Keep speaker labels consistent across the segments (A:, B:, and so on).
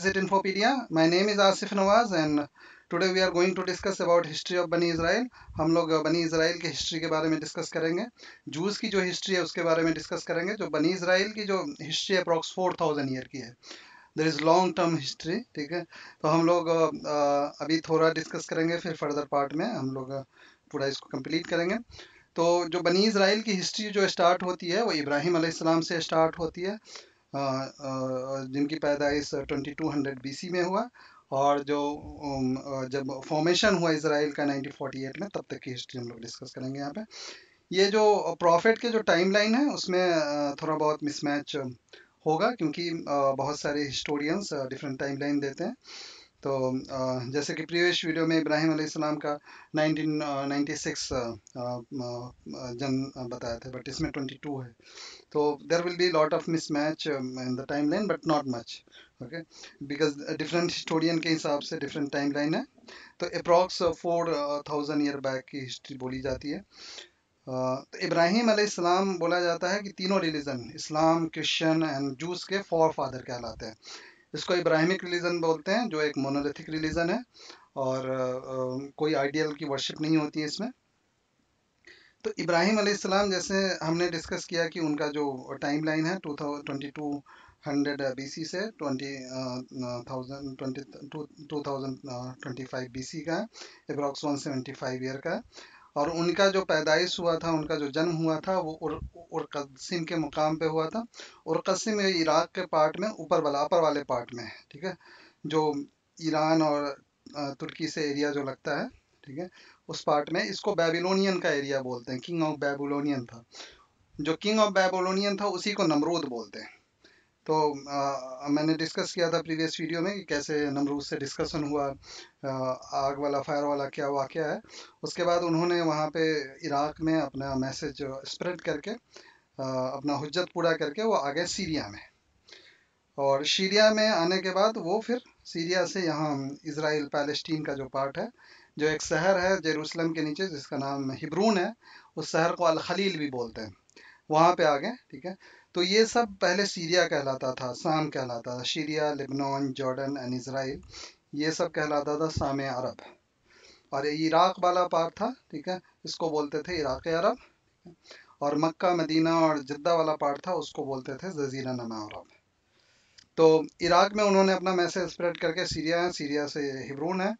A: visit Infopedia. My name is Asif Nawaz and today we are going to discuss about history of Bani Israel. हम लोग बनी Israel के history के बारे में डिस्कस करेंगे. जूस की जो हिस्ट्री है उसके बारे में डिस्कस करेंगे. जो बनी इसराइल की जो हिस्ट्री है अप्रॉक्स 4000 ईयर की है. There is long term history. ठीक है, तो हम लोग अभी थोड़ा डिस्कस करेंगे, फिर फर्दर पार्ट में हम लोग पूरा इसको कंप्लीट करेंगे. तो जो बनी इसराइल की हिस्ट्री जो स्टार्ट होती है वो इब्राहिम अलैहिस्सलाम से स्टार्ट होती है, जिनकी पैदाइश 2200 बीसी में हुआ, और जो जब फॉर्मेशन हुआ इसराइल का 1948 में, तब तक की हिस्ट्री हम लोग डिस्कस करेंगे यहाँ पे. ये जो प्रॉफिट के जो टाइम लाइन है उसमें थोड़ा बहुत मिसमैच होगा, क्योंकि बहुत सारे हिस्टोरियंस डिफरेंट टाइम लाइन देते हैं. तो जैसे कि प्रीवियस वीडियो में इब्राहिम अलैहिस्सलाम का 1996 जन्म बताया था, बट इसमें 22 है. तो there will be lot of mismatch in the time line, but not much. Okay, because different historian के हिसाब से डिफरेंट टाइम लाइन है. तो अप्रॉक्स 4000 ईयर बैक की हिस्ट्री बोली जाती है. तो इब्राहिम अलैहिस्सलाम बोला जाता है कि तीनों religion, Islam, Christian and juice के फोर फादर कहलाते हैं. इसको इब्राहिमिक रिलीजन बोलते हैं, जो एक मोनोलिथिक रिलीजन है, और कोई आइडियल की वर्शिप नहीं होती है इसमें. तो इब्राहिम अलैहिस्सलाम, जैसे हमने डिस्कस किया कि उनका जो टाइम लाइन है 2200 बीसी से 2025 बीसी का है, अप्रॉक्स 175 ईयर का है. और उनका जो पैदाइश हुआ था, उनका जो जन्म हुआ था, वो उरकसिम के मुकाम पे हुआ था. उरकसिम इराक के पार्ट में अपर वाले पार्ट में है. ठीक है, जो ईरान और तुर्की से एरिया जो लगता है, ठीक है, उस पार्ट में. इसको बेबीलोनियन का एरिया बोलते हैं. किंग ऑफ बेबीलोनियन था. जो किंग ऑफ बेबीलोनियन था उसी को नमरूद बोलते हैं. तो मैंने डिस्कस किया था प्रीवियस वीडियो में कि कैसे नमरूद से डिस्कशन हुआ, आग वाला फायर वाला क्या वाक़या है. उसके बाद उन्होंने वहाँ पे इराक में अपना मैसेज स्प्रेड करके अपना हुज्जत पूरा करके वो आ गए सीरिया में. और सीरिया में आने के बाद वो फिर सीरिया से यहाँ इसराइल पैलेस्टीन का जो पार्ट है, जो एक शहर है जेरूसलम के नीचे जिसका नाम हिब्रून है, उस शहर को अल खलील भी बोलते हैं, वहाँ पे आ गए. ठीक है, तो ये सब पहले सीरिया कहलाता था, शाम कहलाता था. Syria, Lebanon, Jordan and Israel, ये सब कहलाता था शाम अरब. और इराक वाला पार्ट था, ठीक है, इसको बोलते थे इराक अरब. और मक्का, मदीना और जद्दा वाला पार्ट था, उसको बोलते थे जजीरा नमा अरब. तो इराक में उन्होंने अपना मैसेज स्प्रेड करके सीरिया है, सीरिया से हिब्रून है,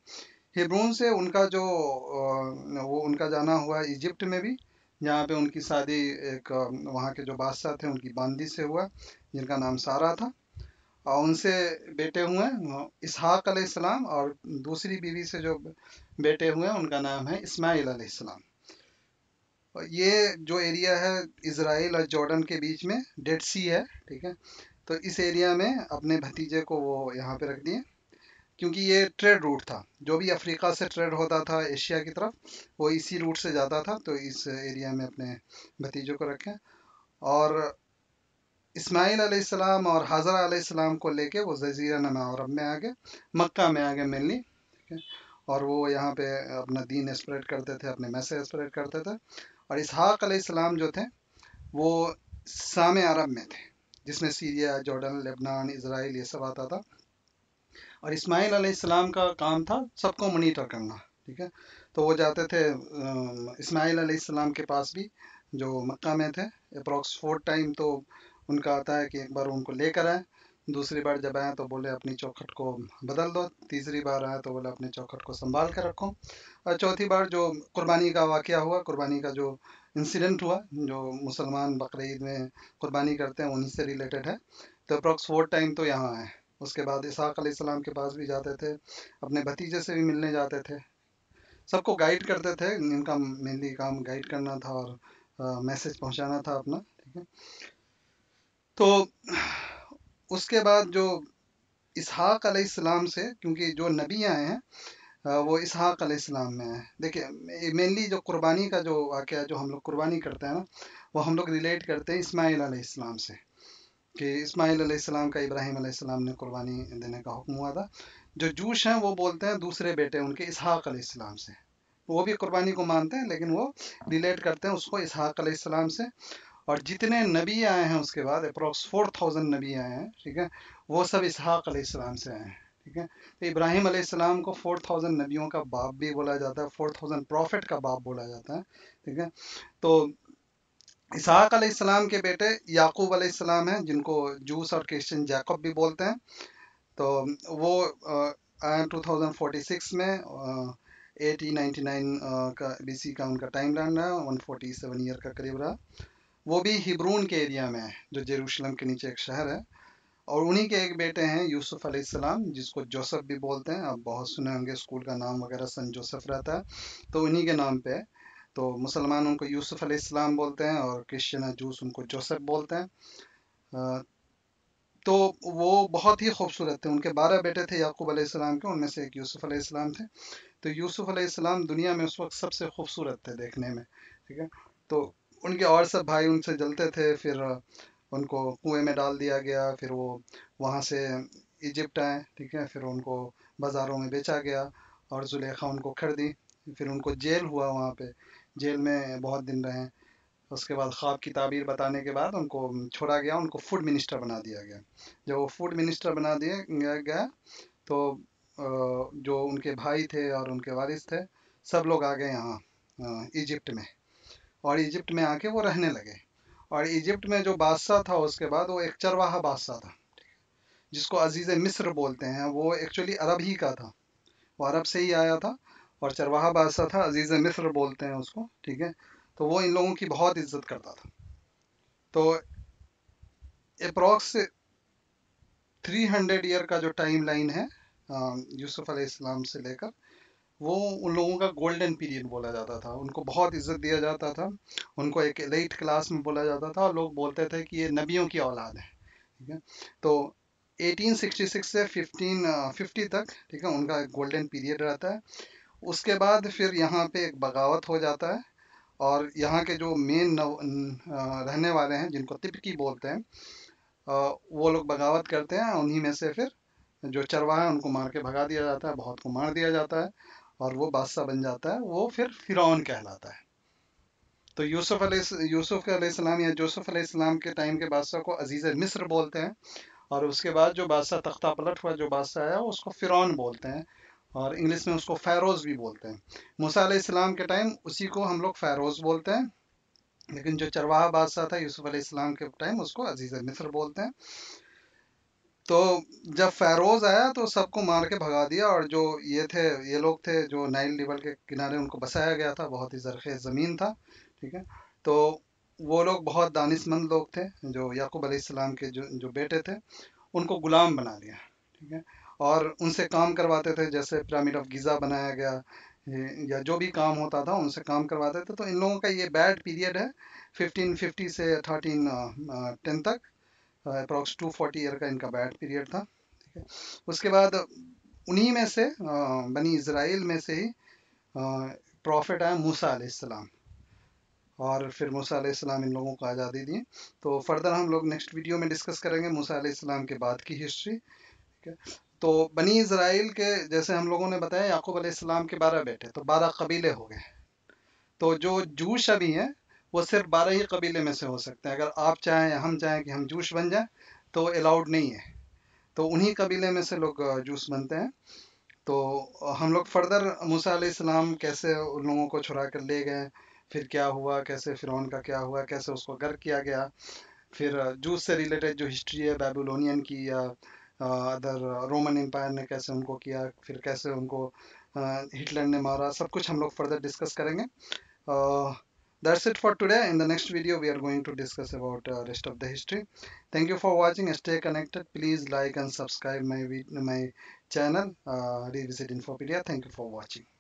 A: हिब्रून से उनका जो वो उनका जाना हुआ इजिप्ट में भी, जहाँ पे उनकी शादी एक वहाँ के जो बादशाह थे उनकी बांदी से हुआ, जिनका नाम सारा था. और उनसे बेटे हुए इसहाक अलैहिस्सलाम, और दूसरी बीवी से जो बेटे हुए उनका नाम है इस्माइल अलैहिस्सलाम. ये जो एरिया है इसराइल और जॉर्डन के बीच में डेड सी है. ठीक है, तो इस एरिया में अपने भतीजे को वो यहाँ पे रख दिए, क्योंकि ये ट्रेड रूट था. जो भी अफ्रीका से ट्रेड होता था एशिया की तरफ, वो इसी रूट से जाता था. तो इस एरिया में अपने भतीजों को रखें. और इस्माइल अलैहिस्सलाम और हाजरा अलैहिस्सलाम को लेके वो जजीरा नमा अरब में आ गए, मक्का में आ गए मेनली. ठीक है, और वो यहाँ पे अपना दीन स्प्रेड करते थे, अपने मैसेज स्प्रेड करते थे. और इसहाक अलैहिस्सलाम जो थे वो शाम अरब में थे, जिसमें सीरिया, जॉर्डन, लेबनान, इसराइल ये सब आता था. और इस्माइल अलैहिस्सलाम का काम था सबको मॉनिटर करना. ठीक है, तो वो जाते थे इस्माइल अलैहिस्सलाम के पास भी, जो मक्का में थे. अप्रॉक्स 4 टाइम तो उनका आता है कि एक बार उनको लेकर आए, दूसरी बार जब आए तो बोले अपनी चौखट को बदल दो, तीसरी बार आए तो बोले अपनी चौखट को संभाल कर रखो, और चौथी बार जो कुर्बानी का वाक़या हुआ, कुर्बानी का जो इंसिडेंट हुआ, जो मुसलमान बकरीद में कुर्बानी करते हैं उन्हीं से रिलेटेड है. तो अप्रॉक्स 4 टाइम तो यहाँ आए. उसके बाद इसहाक अलैहिस्सलाम के पास भी जाते थे, अपने भतीजे से भी मिलने जाते थे, सबको गाइड करते थे. इनका मेनली काम गाइड करना था और मैसेज पहुंचाना था अपना. ठीक है, तो उसके बाद जो इसहाक अलैहिस्सलाम से, क्योंकि जो नबी आए हैं वो इसहाक अलैहिस्सलाम में है. देखिए, मेनली जो कुर्बानी का जो वाक़या जो हम लोग कुर्बानी करते हैं ना, वो हम लोग रिलेट करते हैं इस्माइल अलैहिस्सलाम से, कि इस्माइल अलैहिस्सलाम का इब्राहिम अलैहिस्सलाम ने कुर्बानी देने का हुक्म हुआ था. जो जूश हैं वो बोलते हैं दूसरे बेटे उनके इसहाक अलैहिस्सलाम से, वो भी कुर्बानी को मानते हैं, लेकिन वो रिलेट करते हैं उसको इसहाक अलैहिस्सलाम से. और जितने नबी आए हैं उसके बाद, अप्रॉक्स 4000 नबी आए हैं, ठीक है, वो सब इसहाक अलैहिस्सलाम से हैं। ठीक है, तो इब्राहिम अलैहिस्सलाम को 4000 नबियों का बाप भी बोला जाता है, 4000 प्रॉफिट का बाप बोला जाता है। ठीक है, तो इसहाक अलैहिस्सलाम के बेटे याकूब अलैहिस्सलाम हैं, जिनको जूस और क्रिश्चियन जैकब भी बोलते हैं। तो वो आया 2046 में, 1899 का बीसी का उनका टाइम लाइन रहा, 147 ईयर का करीब रहा। वो भी हिब्रून के एरिया में है, जो जेरूशलम के नीचे एक शहर है। और उन्हीं के एक बेटे हैं यूसुफ अलैहिस्सलाम, जिसको जोसेफ भी बोलते हैं। आप बहुत सुने होंगे, स्कूल का नाम वगैरह सन जोसेफ रहता है, तो उन्हीं के नाम पे है। तो मुसलमान उनको यूसुफ अलैहिस्सलाम बोलते हैं, और क्रिश्चियन जूस उनको जोसेफ बोलते हैं। अ, तो वो बहुत ही खूबसूरत थे। उनके 12 बेटे थे याकूब अलैहिस्सलाम के, उनमें से एक यूसुफ अलैहिस्सलाम थे। तो यूसुफ अलैहिस्सलाम दुनिया में उस वक्त सबसे खूबसूरत थे देखने में। ठीक है, तो उनके और सब भाई उनसे जलते थे। फिर उनको कुएं में डाल दिया गया। फिर वो वहाँ से इजिप्ट आए। ठीक है, फिर उनको बाजारों में बेचा गया, और जुलेखा उनको खरीदी। फिर उनको जेल हुआ, वहाँ पे जेल में बहुत दिन रहे। उसके बाद ख्वाब की ताबीर बताने के बाद उनको छोड़ा गया, उनको फूड मिनिस्टर बना दिया गया। जब वो फूड मिनिस्टर बना दिया गया, तो जो उनके भाई थे और उनके वारिस थे, सब लोग आ गए यहाँ इजिप्ट में। और इजिप्ट में आके वो रहने लगे। और इजिप्ट में जो बादशाह था उसके बाद, वो एक चरवाहा बादशाह था, जिसको अजीज मिस्र बोलते हैं। वो एक्चुअली अरब ही का था, वो अरब से ही आया था। और चरवाहा बादशाह था, अजीज मिस्र बोलते हैं उसको। ठीक है, तो वो इन लोगों की बहुत इज्जत करता था। तो अप्रोक्स 300 ईयर का जो टाइम लाइन है यूसुफ अलैहिस्सलाम से लेकर, वो उन लोगों का गोल्डन पीरियड बोला जाता था। उनको बहुत इज्जत दिया जाता था, उनको एक एलीट क्लास में बोला जाता था, और लोग बोलते थे कि ये नबियों की औलाद है। ठीक है, तो 1866 से 1550 तक, ठीक है, उनका एक गोल्डन पीरियड रहता है। उसके बाद फिर यहाँ पे एक बगावत हो जाता है, और यहाँ के जो मेन रहने वाले हैं, जिनको तिपकी बोलते हैं, वो लोग बगावत करते हैं। उन्हीं में से फिर जो चरवाहा है उनको मार के भगा दिया जाता है, बहुत को मार दिया जाता है, और वो बादशाह बन जाता है। वो फिर फिरौन कहलाता है। तो यूसुफ अलैहिस्सलाम या जोसेफ अलैहिस्सलाम के टाइम के बादशाह को अजीज मिस्र बोलते हैं। और उसके बाद जो बादशाह तख्ता पलट हुआ, जो बादशाह आया, उसको फिरौन बोलते हैं, और इंग्लिश में उसको फ़ैरोज़ भी बोलते हैं। मूसा अलैहिस्सलाम के टाइम उसी को हम लोग फ़ैरोज़ बोलते हैं, लेकिन जो चरवाहा बादशाह था यूसुफ अलैहिस्सलाम के टाइम, उसको अजीज मिस्र बोलते हैं। तो जब फ़ैरोज़ आया तो सबको मार के भगा दिया, और जो ये लोग थे जो नाइल रिवर के किनारे, उनको बसाया गया था, बहुत ही ज़रख़ेज़ ज़मीन था। ठीक है, तो वो लोग बहुत दानिशमंद लोग थे, जो याकूब अलैहिस्सलाम के जो बेटे थे, उनको गुलाम बना लिया। ठीक है, और उनसे काम करवाते थे, जैसे पिरामिड ऑफ गिज़ा बनाया गया, या जो भी काम होता था उनसे काम करवाते थे। तो इन लोगों का ये बैड पीरियड है, 1550 से 1310 तक। अप्रॉक्स 240 ईयर का इनका बैड पीरियड था। ठीक है, उसके बाद उन्हीं में से बनी इज़राइल में से ही प्रॉफिट आया मूसा अलैहिस्सलाम, और फिर मूसा अलैहिस्सलाम इन लोगों को आज़ादी दी। तो फर्दर हम लोग नेक्स्ट वीडियो में डिस्कस करेंगे मूसा अलैहिस्सलाम के बाद की हिस्ट्री। ठीक है, तो बनी इज़राइल के, जैसे हम लोगों ने बताया, याकूब अलैहिस्सलाम के 12 बेटे, तो 12 कबीले हो गए। तो जो जूश अभी हैं, वो सिर्फ 12 ही कबीले में से हो सकते हैं। अगर आप चाहें या हम चाहें कि हम जूश बन जाएं, तो अलाउड नहीं है। तो उन्हीं कबीले में से लोग जूस बनते हैं। तो हम लोग फर्दर मूसा अलैहिस्सलाम कैसे उन लोगों को छुड़ा कर ले गए, फिर क्या हुआ, कैसे फिरौन का क्या हुआ, कैसे उसको गर्क किया गया, फिर जूस से रिलेटेड जो हिस्ट्री है बेबीलोनियन की, या अदर रोमन एम्पायर ने कैसे उनको किया, फिर कैसे उनको हिटलर ने मारा, सब कुछ हम लोग फर्दर डिस्कस करेंगे। That's it for today. In the next video, we are going to discuss about rest of the history. Thank you for watching. Stay connected. Please like and subscribe my channel, Revisit Infopedia. Thank you for watching.